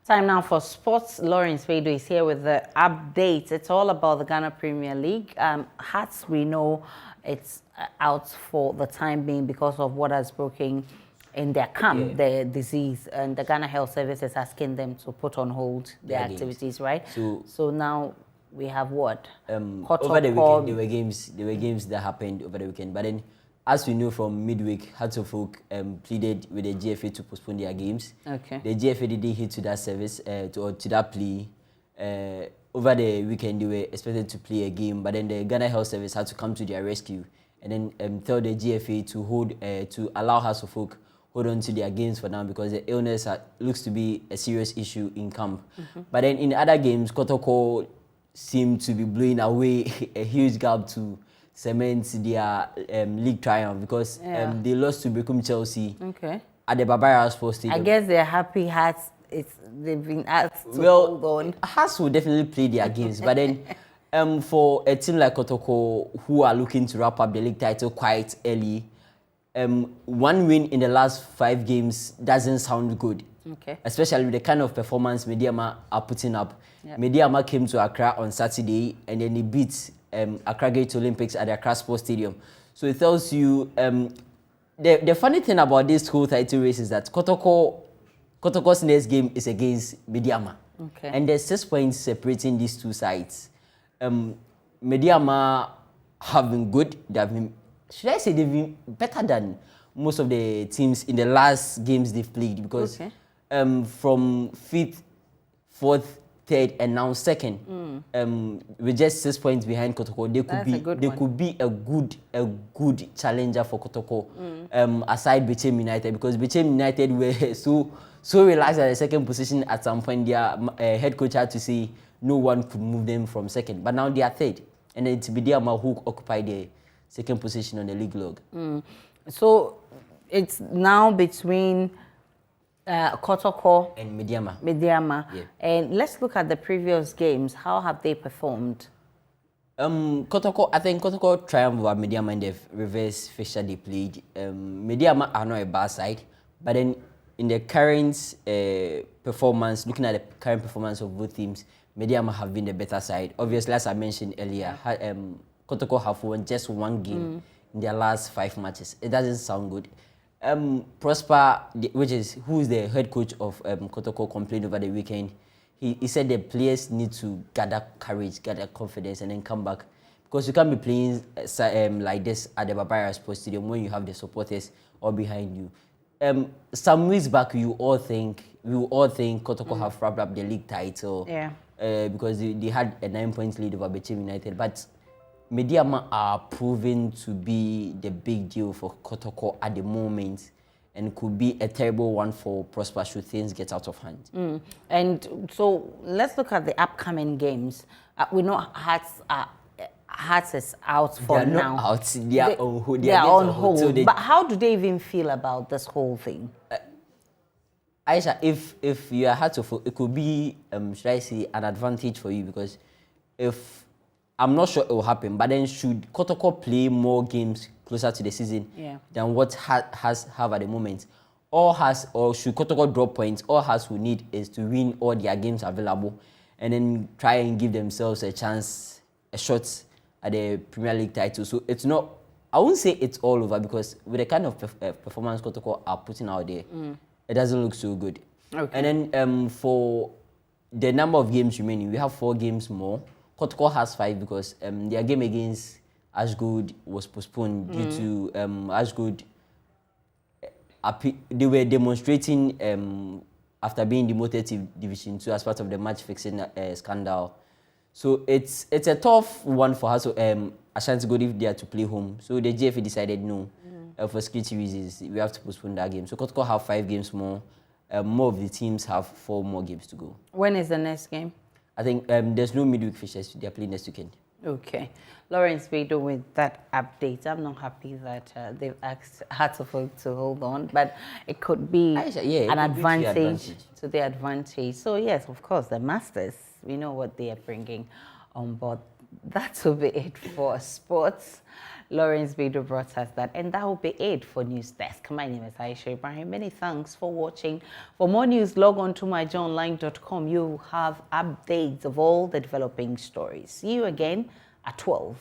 Time now for sports. Lawrence Wado is here with the updates. It's all about the Ghana Premier League. Hearts, we know it's out for the time being because of what has broken in their camp, the disease. And the Ghana Health Service is asking them to put on hold their activities, right? So now we have what? Over the weekend, there were games that happened over the weekend. But then, as we know from midweek, Hearts of Oak pleaded with the GFA to postpone their games. Okay. The GFA didn't hit to that service, to that plea. Over the weekend, they were expected to play a game, but then the Ghana Health Service had to come to their rescue and then tell the GFA to allow Hearts of Oak hold on to their games for now because the illness looks to be a serious issue in camp. But then in other games, Kotoko seemed to be blowing away a huge gap to cement their league triumph because they lost to Beckham Chelsea at the Barbara Sports Stadium. I guess they're happy Hearts. They've been asked to hold on. Hearts will definitely play their games, but then for a team like Kotoko who are looking to wrap up the league title quite early, one win in the last 5 games doesn't sound good. Okay. Especially with the kind of performance Medeama are putting up. Medeama came to Accra on Saturday and then they beat Accra Great Olympics at the Accra Sports Stadium. So it tells you, the funny thing about this whole title race is that Kotoko's next game is against Medeama. Okay. And there's 6 points separating these two sides. Medeama have been good. They have been, should I say they've been better than most of the teams in the last games they've played because from 5th, 4th, 3rd, and now 2nd, with just 6 points behind Kotoko, they could be a good challenger for Kotoko, aside Bechem United, because Bechem United were so relaxed at the 2nd position at some point. Their head coach had to say no one could move them from 2nd, but now they are 3rd, and it's Medeama who occupy the 2nd position on the league log. So it's now between Kotoko and Medeama. Yeah. And let's look at the previous games. How have they performed? Kotoko, I think Kotoko triumphed over Medeama in the reverse fixture they played. Medeama are not a bad side, but then in the current performance, looking at the current performance of both teams, Medeama have been the better side. Obviously, as I mentioned earlier, Kotoko have won just 1 game in their last 5 matches. It doesn't sound good. Prosper, who is the head coach of Kotoko, complained over the weekend. He said the players need to gather courage, gather confidence, and then come back. Because you can't be playing like this at the Barbara Sports Stadium when you have the supporters all behind you. Some weeks back, we all think Kotoko have wrapped up the league title because they had a 9-point lead over Bechem United. But Medeama are proven to be the big deal for Kotoko at the moment and could be a terrible one for Prosper should things get out of hand. And so let's look at the upcoming games. We know Hearts is out for now. Not out. They are on hold. So but how do they even feel about this whole thing? Aisha, if you are Hearts of Oak, it could be, should I say, an advantage for you because I'm not sure it will happen, but then should Kotoko play more games closer to the season than what has have at the moment? Or should Kotoko drop points? All Hearts will need is to win all their games available and then try and give themselves a shot at the Premier League title. So it's not, I won't say it's all over because with the kind of performance Kotoko are putting out there, it doesn't look so good. Okay. And then for the number of games remaining, we have 4 games more. Kotoko has 5 because their game against Ashgood was postponed due to Ashgood. They were demonstrating after being demoted to Division 2 as part of the match fixing scandal. So it's a tough one for us. Ashanti Gold if they are to play home. So the GFA decided no, for security reasons we have to postpone that game. So Kotoko have 5 games more. More of the teams have 4 more games to go. When is the next game? I think there's no midweek fixtures. They're playing next weekend. Okay. Lawrence Wado with that update. I'm not happy that they've asked Hearts of Oak to hold on, but it could be an advantage to their advantage. So yes, of course, the Masters, we know what they are bringing on board. That will be it for sports. Lawrence Bedo brought us that. And that will be it for News Desk. My name is Aisha Ibrahim. Many thanks for watching. For more news, log on to myjoyonline.com. You have updates of all the developing stories. See you again at 12.